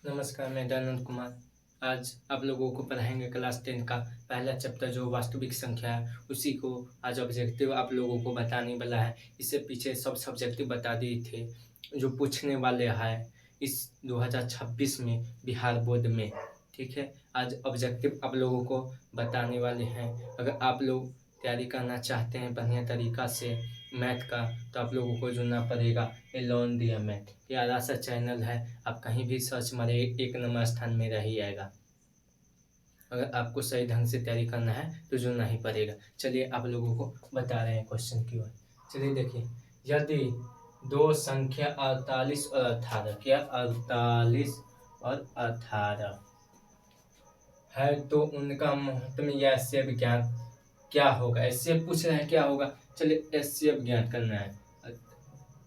नमस्कार, मैं दयानंद कुमार। आज आप लोगों को पढ़ाएँगे क्लास 10 का पहला चैप्टर जो वास्तविक संख्या है, उसी को आज ऑब्जेक्टिव आप लोगों को बताने वाला है। इससे पीछे सब सब्जेक्टिव बता दिए थे, जो पूछने वाले हैं इस 2026 में बिहार बोर्ड में, ठीक है? आज ऑब्जेक्टिव आप लोगों को बताने वाले हैं। अगर आप लोग तैयारी करना चाहते हैं बढ़िया तरीका से मैथ का, तो आप लोगों को जुड़ना पड़ेगा ए लर्न दिया मैथ। ये आरासा चैनल है, आप कहीं भी सर्च मारे एक नंबर स्थान में रह ही आएगा। अगर आपको सही ढंग से तैयारी करना है तो जुड़ना ही पड़ेगा। चलिए आप लोगों को बता रहे हैं क्वेश्चन की ओर। चलिए देखिए, यदि दो संख्या 48 और 18, क्या 48 और 18 है तो उनका मुहूर्त में या सेब ज्ञात क्या होगा? ऐसे पूछ रहे हैं क्या होगा। चलिए एस अब ज्ञात करना है।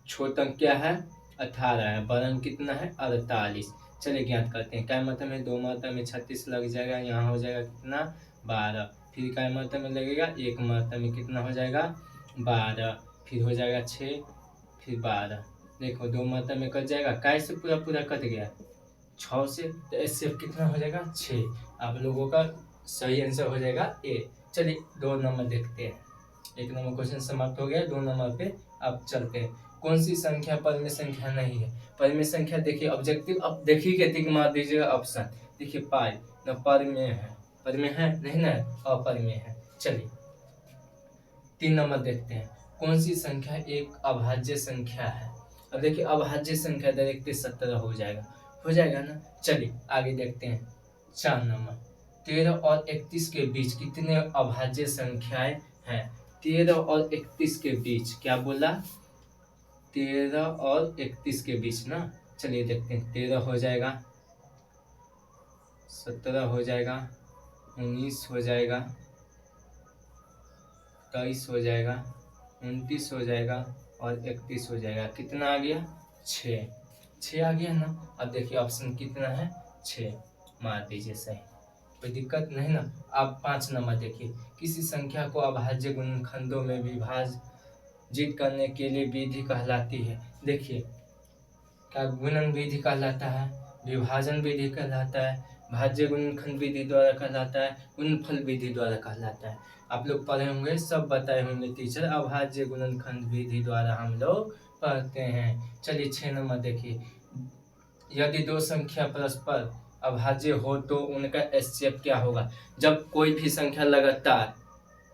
छोटा क्या है 18 है, बड़ा कितना है 48। चलिए ज्ञात करते हैं। क्या मतलब है, दो मात्रा में 36 लग जाएगा, यहाँ हो जाएगा कितना 12। फिर क्या मात्रा में लगेगा, एक मात्रा में कितना हो जाएगा 12, फिर हो जाएगा 6, फिर 12। देखो दो मात्रा में कट जाएगा, काय से पूरा पूरा कट गया 6 से, तो इससे कितना हो जाएगा 6। आप लोगों का सही आंसर हो जाएगा ए। चलिए 2 नंबर देखते हैं। 1 नंबर क्वेश्चन समाप्त हो गया। 2 नंबर पे अब चलते हैं। कौन सी संख्या परिमेय संख्या नहीं है? परिमेय संख्या देखिए ऑब्जेक्टिव, अब देखिए कि टिक मार दीजिएगा ऑप्शन। देखिए पाई न परिमेय है, परिमेय है नहीं ना, अपरिमेय है। चलिए 3 नंबर देखते हैं। कौन सी संख्या एक अभाज्य संख्या है? अब देखिए अभाज्य संख्या डायरेक्ट 17 हो जाएगा ना। चलिए आगे देखते हैं। 4 नंबर, 13 और 31 के बीच कितने अभाज्य संख्याएं हैं? 13 और 31 के बीच क्या बोला, 13 और 31 के बीच ना। चलिए देखते हैं। 13 हो जाएगा, 17 हो जाएगा, 19 हो जाएगा, 23 हो जाएगा, 29 हो जाएगा और 31 हो जाएगा। कितना आ गया 6 आ गया ना। अब देखिए ऑप्शन कितना है 6, मार दीजिए सही, कोई दिक्कत नहीं ना। अब 5 नंबर देखिए। किसी संख्या को अभाज्य गुणनखंडों में विभाजित करने के लिए विधि कहलाती है? देखिए क्या गुणन विधि कहलाता है, विभाजन विधि कहलाता है, भाज्य गुणनखंड विधि द्वारा कहलाता है, गुणनफल विधि द्वारा कहलाता है। आप लोग पढ़े होंगे, सब बताए होंगे टीचर, अभाज्य गुणनखंड विधि द्वारा हम लोग पढ़ते हैं। चलिए 6 नंबर देखिए। यदि दो संख्या परस्पर अभाज्य हो तो उनका एचसीएफ क्या होगा? जब कोई भी संख्या लगातार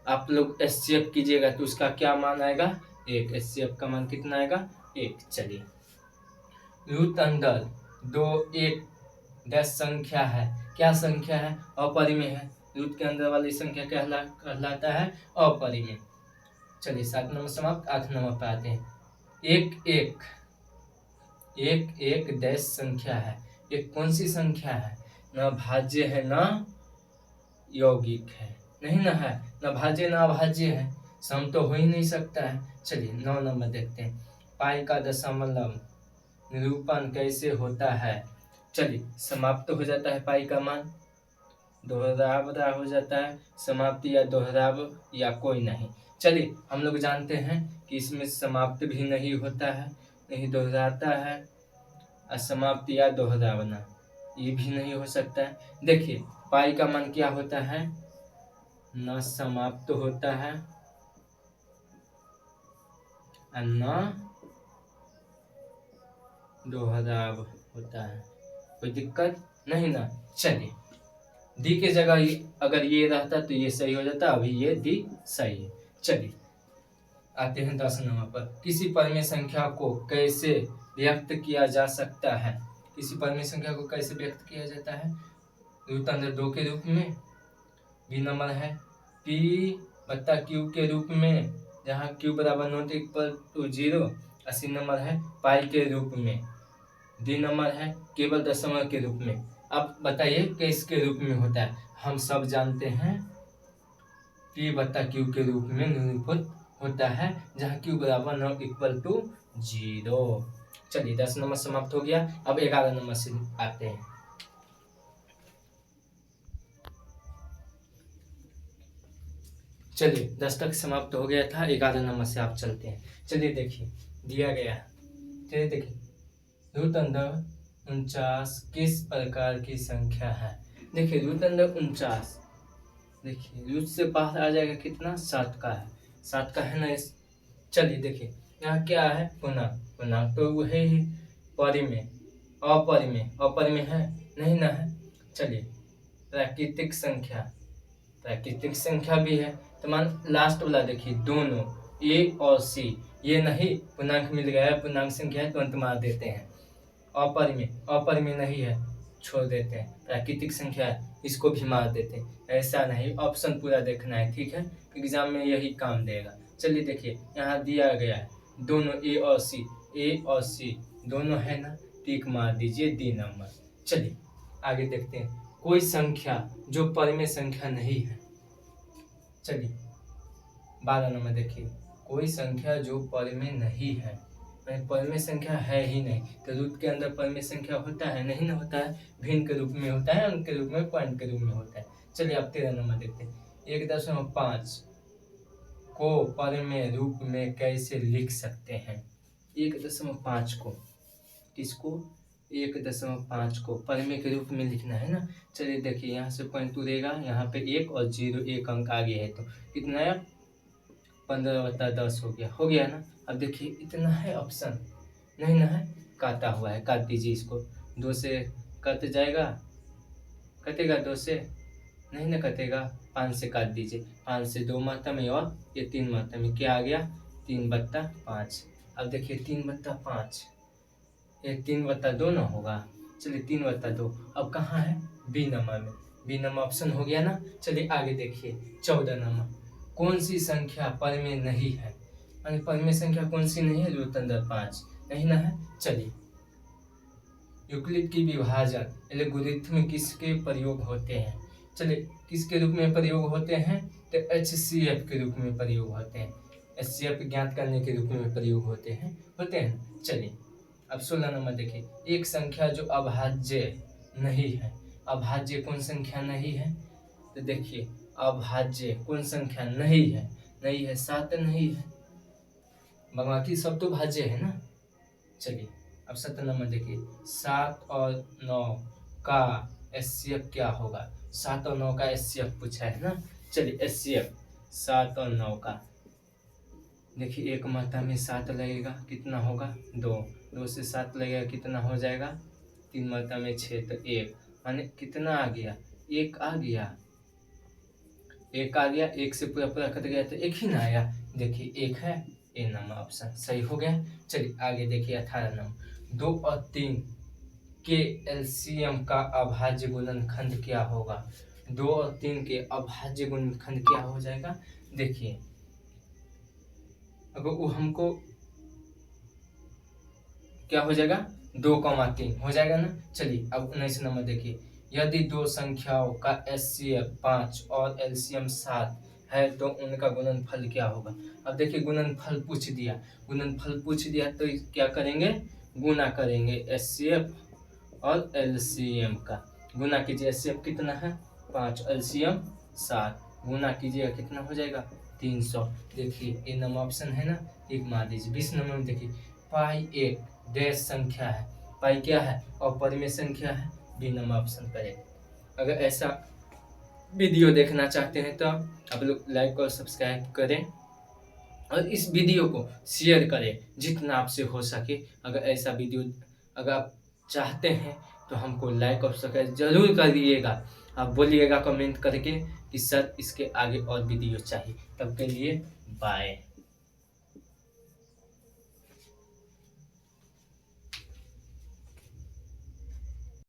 आप लोग एचसीएफ कीजिएगा तो उसका क्या मान आएगा, 1। एचसीएफ का मान कितना आएगा 1। चलिए रूट अंडर दो एक डैश संख्या है, क्या संख्या है, अपरिमेय है। रूट के अंदर वाली संख्या कहलाता है अपरिमेय। चलिए 7 नंबर समाप्त। 8 नंबर पे आते हैं। एक डैश संख्या है, एक कौन सी संख्या है? न भाज्य है न यौगिक है, नहीं ना है, न भाज्य न अभाज्य है, सम तो हो ही नहीं सकता है। चलिए 9 नंबर देखते हैं। पाई का दशमलव निरूपण कैसे होता है? चलिए समाप्त हो जाता है पाई का मान, दोहराव हो जाता है, समाप्त या दोहराव या कोई नहीं। चलिए हम लोग जानते हैं कि इसमें समाप्त भी नहीं होता है, नहीं दोहराता है, असमाप्त या दोहरावना ये भी नहीं हो सकता है। देखिए पाई का मान क्या होता है, न समाप्त होता है और न दोहराव होता है, कोई दिक्कत नहीं ना। चलिए डी के जगह अगर ये रहता तो ये सही हो जाता, अभी ये डी सही है। चलिए आते हैं 10 नंबर पर। किसी परिमेय संख्या को कैसे व्यक्त किया जा सकता है? किसी परिमेय संख्या को कैसे व्यक्त किया जाता है? रूट अंडर 2 के रूप में। बी नंबर है पी बट्टा क्यू के रूप में, जहाँ क्यू बराबर नॉट इक्वल टू 0। 80 नंबर है पाई के रूप में। डी नंबर है केवल दशमलव के रूप में। अब बताइए किसके रूप में होता है? हम सब जानते हैं पी बट्टा क्यू के रूप में निरूपित होता है, जहाँ क्यू बराबर नॉट इक्वल टू 0। चलिए 10 नंबर समाप्त हो गया। अब 11 नंबर से आते हैं। चलिए 10 तक समाप्त हो गया था, 11 नंबर से आप चलते हैं। चलिए देखिए दिया गया, चलिए देखिए रूट अंडर 49 किस प्रकार की संख्या है? देखिए रूट अंदर 49, देखिए रूट से बाहर आ जाएगा कितना, 7 का है, 7 का है ना इस। चलिए देखिए यहाँ क्या है, पूर्णांक, पूर्णांक तो वही ही, परिमेय, अपरिमेय, अपरिमेय है नहीं ना है। चलिए प्राकृतिक संख्या, प्राकृतिक संख्या भी है, तो मान लास्ट वाला देखिए दोनों ए और सी, ये नहीं पूर्णांक मिल गया है, पूर्णांक संख्या है तो अंत मार देते हैं। अपरिमेय, अपरिमेय नहीं है, छोड़ देते हैं। प्राकृतिक संख्या है, इसको भी मार देते हैं। ऐसा नहीं, ऑप्शन पूरा देखना है, ठीक है, एग्जाम में यही काम देगा। चलिए देखिए यहाँ दिया गया है दोनों ए और सी, ए और सी दोनों है ना, टिक मार दीजिए, डी नंबर। चलिए आगे देखते हैं, कोई संख्या जो परिमेय संख्या नहीं है। चलिए 12 नंबर देखिए, कोई संख्या जो परिमेय नहीं है, परिमेय संख्या है ही नहीं, तो रूट के अंदर परिमेय संख्या होता है नहीं ना, होता है, भिन्न के रूप में होता है, अंक के रूप में, पॉइंट के रूप में होता है। चलिए अब 13 नंबर देखते हैं, 1.5 को परिमेय रूप में कैसे लिख सकते हैं? 1.5 को, किसको, 1.5 को परिमेय के रूप में लिखना है ना। चलिए देखिए यहाँ से पॉइंट उड़ेगा, यहाँ पे 1 और 0, 1 अंक आगे है, तो कितना है, 15/10 हो गया ना। अब देखिए इतना है, ऑप्शन नहीं ना है, काटा हुआ है, काट दीजिए इसको, 2 से कट जाएगा, कटेगा 2 से नहीं ना कटेगा, 5 से काट दीजिए, 5 से 2 मात्रा में और ये 3 मात्रा में, क्या आ गया, 3/5। अब देखिए 3/5, ये 3/2 ना होगा। चलिए 3/2 अब कहाँ है, बी नंबर में, बी नंबर ऑप्शन हो गया ना। चलिए आगे देखिए 14 नंबर, कौन सी संख्या परिमेय नहीं है? यानी परिमेय संख्या कौन सी नहीं है, रूट अंदर 5 नहीं ना है। चलिए यूक्लिड की विभाजन एल्गोरिथम किसके प्रयोग होते हैं? चलिए किसके रूप में प्रयोग होते हैं, तो HCF के रूप में प्रयोग होते हैं, HCF ज्ञात करने के रूप में प्रयोग होते हैं चलिए अब 16 नंबर देखिए, एक संख्या जो अभाज्य नहीं है, अभाज्य कौन संख्या नहीं है, तो देखिए अभाज्य कौन संख्या नहीं है, नहीं है, 7 नहीं है, बाकी सब तो भाज्य है ना। चलिए अब 17 नंबर देखिए, 7 और 9 का HCF क्या होगा, 7 और 9 का HCF पूछा है ना। चलिए HCF 7 और 9 का, देखिए एक मात्रा में 7 लगेगा, कितना होगा, 2 से 7 लगेगा, कितना हो जाएगा, 3 मात्रा में 6, तो 1, माने कितना आ गया, 1 आ गया, 1 आ गया, 1 से पूरा पूरा कट गया तो 1 ही ना आया, देखिए 1 है, ए नंबर ऑप्शन सही हो गया। चलिए आगे देखिए 18 नंबर, 2 और 3 के एलसीएम का अभाज्य गुणनखंड क्या होगा, 2 और 3 के अभाज्य गुणनखंड क्या हो जाएगा, देखिए अगर वो हमको क्या हो जाएगा, 2,3 हो जाएगा ना। चलिए अब 19 नंबर देखिए, यदि दो संख्याओं का HCF 5 और LCM 7 है तो उनका गुणनफल क्या होगा। अब देखिए गुणनफल पूछ दिया, गुणनफल पूछ दिया तो क्या करेंगे, गुना करेंगे HCF और LCM का, गुना कीजिए, HCF कितना है 5, LCM 7, गुना कीजिएगा कितना हो जाएगा 300। देखिए ये नंबर ऑप्शन है ना, एक मार दीजिए। 20 नंबर में देखिए, पाई एक डैश संख्या है, पाई क्या है, अपरिमेय संख्या है, बी नंबर ऑप्शन करें। अगर ऐसा वीडियो देखना चाहते हैं तो आप लोग लाइक और सब्सक्राइब करें और इस वीडियो को शेयर करें जितना आपसे हो सके। अगर ऐसा वीडियो अगर आप चाहते हैं तो हमको लाइक और सब्सक्राइब जरूर करिएगा। आप बोलिएगा कमेंट करके कि सर इसके आगे और वीडियो चाहिए। तब के लिए बाय।